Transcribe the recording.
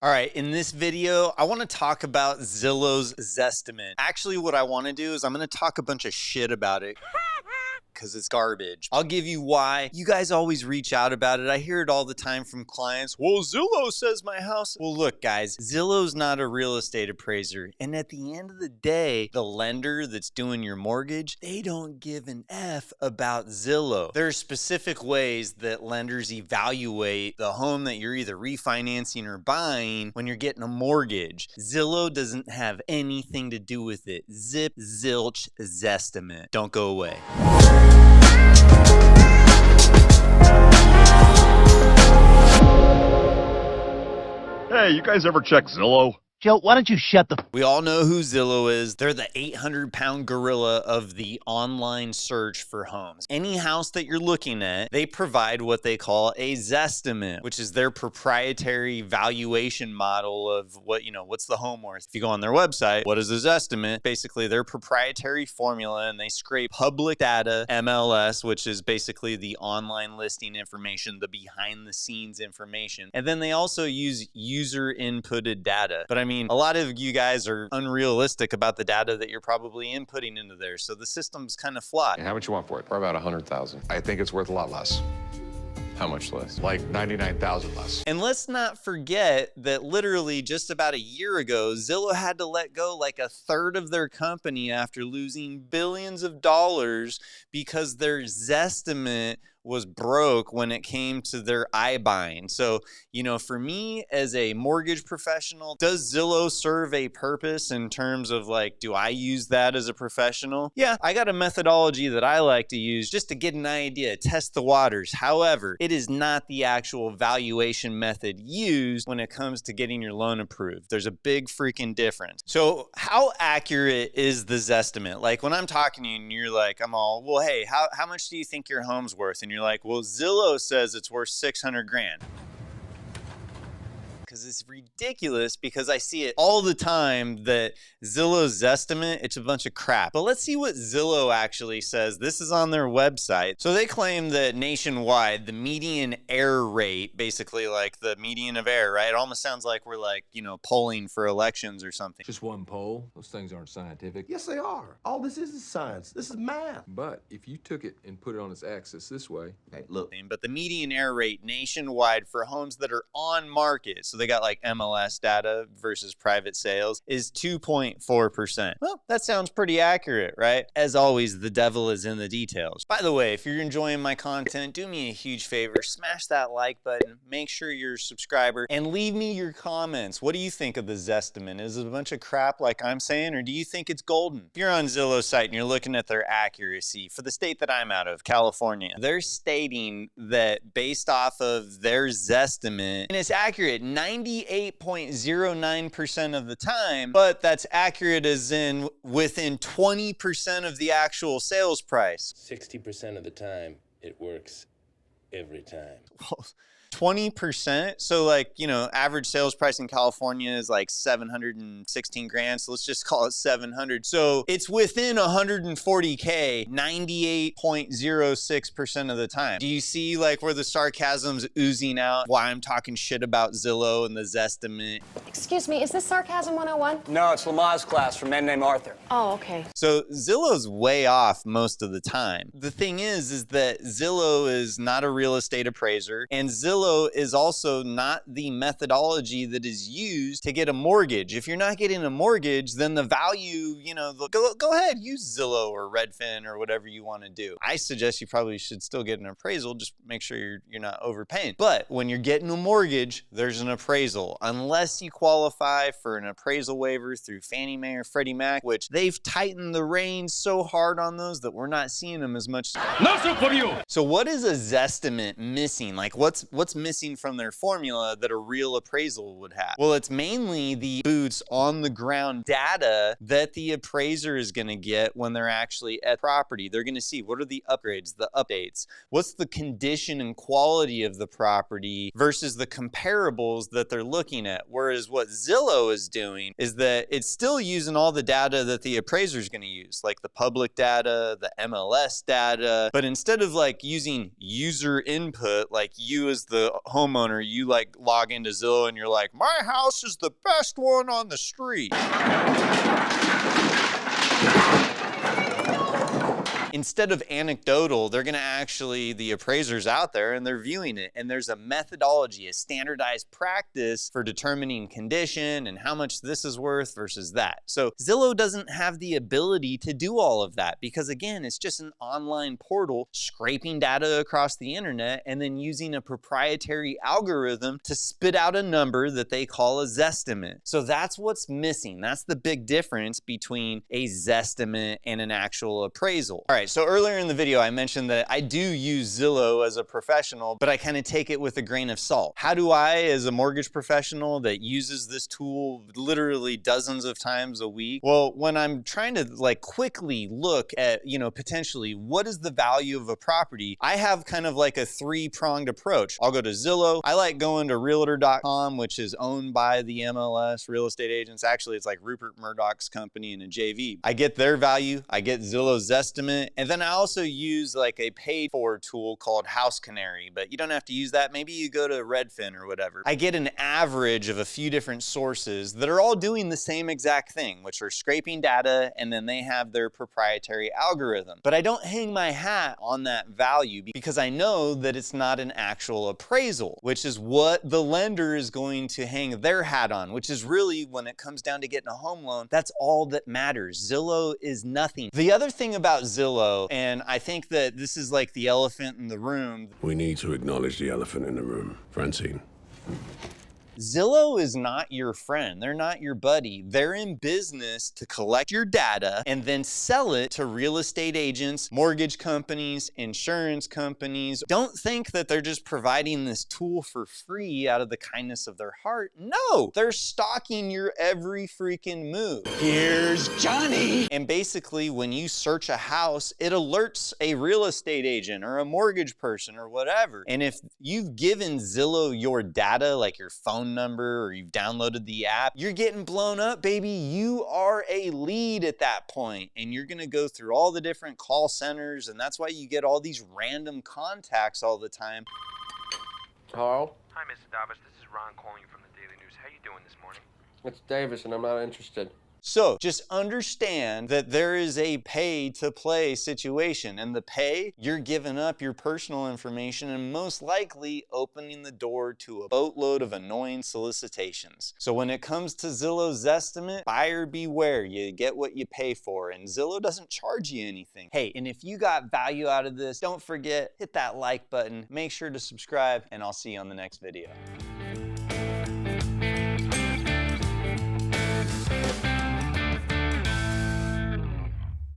All right, in this video, I want to talk about Zillow's Zestimate. Actually, what I want to do is I'm going to talk a bunch of shit about it because it's garbage. I'll give you why. You guys always reach out about it. I hear it all the time from clients. Well, Zillow says my house. Well, look, guys, Zillow's not a real estate appraiser. And at the end of the day, the lender that's doing your mortgage, they don't give an F about Zillow. There are specific ways that lenders evaluate the home that you're either refinancing or buying when you're getting a mortgage. Zillow doesn't have anything to do with it. Zip, zilch, Zestimate. Don't go away. Hey, you guys ever check Zillow? Joe, why don't you shut the... We all know who Zillow is. They're the 800-pound gorilla of the online search for homes. Any house that you're looking at, they provide what they call a Zestimate, which is their proprietary valuation model of what's the home worth. If you go on their website, what is a Zestimate? Basically, their proprietary formula, and they scrape public data, MLS, which is basically the online listing information, the behind-the-scenes information. And then they also use user-inputted data. But I mean, a lot of you guys are unrealistic about the data that you're probably inputting into there. So the system's kind of flawed. And how much you want for it? Probably about $100,000. I think it's worth a lot less. How much less? Like $99,000 less. And let's not forget that literally just about a year ago, Zillow had to let go like a third of their company after losing billions of dollars because their Zestimate was broke when it came to their iBuying. So, for me as a mortgage professional, does Zillow serve a purpose in terms of do I use that as a professional? Yeah, I got a methodology that I like to use just to get an idea, test the waters. However, it is not the actual valuation method used when it comes to getting your loan approved. There's a big freaking difference. So how accurate is the Zestimate? Like when I'm talking to you and you're like, well, hey, how much do you think your home's worth? And you're like, well, Zillow says it's worth 600 grand. Because it's ridiculous, because I see it all the time that Zillow's Zestimate, it's a bunch of crap. But let's see what Zillow actually says. This is on their website. So they claim that nationwide, the median error rate, basically like the median of error, right? It almost sounds like we're polling for elections or something. Just one poll. Those things aren't scientific. Yes, they are. All this is science. This is math. But if you took it and put it on its axis this way. Hey, look. But the median error rate nationwide for homes that are on market, so they got MLS data versus private sales, is 2.4%. Well, that sounds pretty accurate, right? As always, the devil is in the details. By the way, if you're enjoying my content, do me a huge favor, smash that like button, make sure you're a subscriber, and leave me your comments. What do you think of the Zestimate? Is it a bunch of crap like I'm saying, or do you think it's golden? If you're on Zillow's site and you're looking at their accuracy, for the state that I'm out of, California, they're stating that based off of their Zestimate, and it's accurate 98.09% of the time, but that's accurate as in within 20% of the actual sales price. 60% of the time, it works every time. Well, 20%. So average sales price in California is like 716 grand. So let's just call it 700. So it's within 140K, 98.06% of the time. Do you see where the sarcasm's oozing out? Why I'm talking shit about Zillow and the Zestimate? Excuse me, is this Sarcasm 101? No, it's Lamaze class from Men Named Arthur. Oh, okay. So Zillow's way off most of the time. The thing is that Zillow is not a real estate appraiser, and Zillow is also not the methodology that is used to get a mortgage. If you're not getting a mortgage, then the value, go ahead, use Zillow or Redfin or whatever you want to do. I suggest you probably should still get an appraisal. Just make sure you're not overpaying. But when you're getting a mortgage, there's an appraisal. Unless you qualify for an appraisal waiver through Fannie Mae or Freddie Mac, which they've tightened the reins so hard on those that we're not seeing them as much. Nothing for you! So what is a Zestimate missing? What's missing from their formula that a real appraisal would have? Well, it's mainly the boots on the ground data that the appraiser is going to get when they're actually at property. They're going to see what are the upgrades, the updates, what's the condition and quality of the property versus the comparables that they're looking at. Whereas what Zillow is doing is that it's still using all the data that the appraiser is going to use, like the public data, the MLS data, but instead of using user input, like you as the the homeowner, you like log into Zillow and you're like, my house is the best one on the street. Instead of anecdotal, they're going to actually, the appraisers out there, and they're viewing it. And there's a methodology, a standardized practice for determining condition and how much this is worth versus that. So Zillow doesn't have the ability to do all of that because, again, it's just an online portal scraping data across the internet and then using a proprietary algorithm to spit out a number that they call a Zestimate. So that's what's missing. That's the big difference between a Zestimate and an actual appraisal. All right, so earlier in the video, I mentioned that I do use Zillow as a professional, but I kind of take it with a grain of salt. How do I, as a mortgage professional that uses this tool literally dozens of times a week? Well, when I'm trying to like quickly look at, potentially what is the value of a property, I have kind of like a three-pronged approach. I'll go to Zillow. I like going to realtor.com, which is owned by the MLS real estate agents. Actually, it's like Rupert Murdoch's company and a JV. I get their value. I get Zillow Zestimate. And then I also use like a paid for tool called House Canary, but you don't have to use that. Maybe you go to Redfin or whatever. I get an average of a few different sources that are all doing the same exact thing, which are scraping data, and then they have their proprietary algorithm. But I don't hang my hat on that value because I know that it's not an actual appraisal, which is what the lender is going to hang their hat on, which is really, when it comes down to getting a home loan, that's all that matters. Zillow is nothing. The other thing about Zillow, and I think that this is like the elephant in the room. We need to acknowledge the elephant in the room. Francine. Zillow is not your friend. They're not your buddy. They're in business to collect your data and then sell it to real estate agents, mortgage companies, insurance companies. Don't think that they're just providing this tool for free out of the kindness of their heart. No, they're stalking your every freaking move. Here's Johnny. And basically, when you search a house, it alerts a real estate agent or a mortgage person or whatever. And if you've given Zillow your data, like your phone number, or you've downloaded the app, you're getting blown up, baby. You are a lead at that point, and you're gonna go through all the different call centers, and that's why you get all these random contacts all the time. Hello? Hi, Mr. Davis. This is Ron calling you from the Daily News. How you doing this morning? It's Davis, and I'm not interested. So just understand that there is a pay to play situation, and the pay, you're giving up your personal information and most likely opening the door to a boatload of annoying solicitations. So when it comes to Zillow Zestimate, buyer beware. You get what you pay for, and Zillow doesn't charge you anything. Hey, and if you got value out of this, don't forget, hit that like button, make sure to subscribe, and I'll see you on the next video.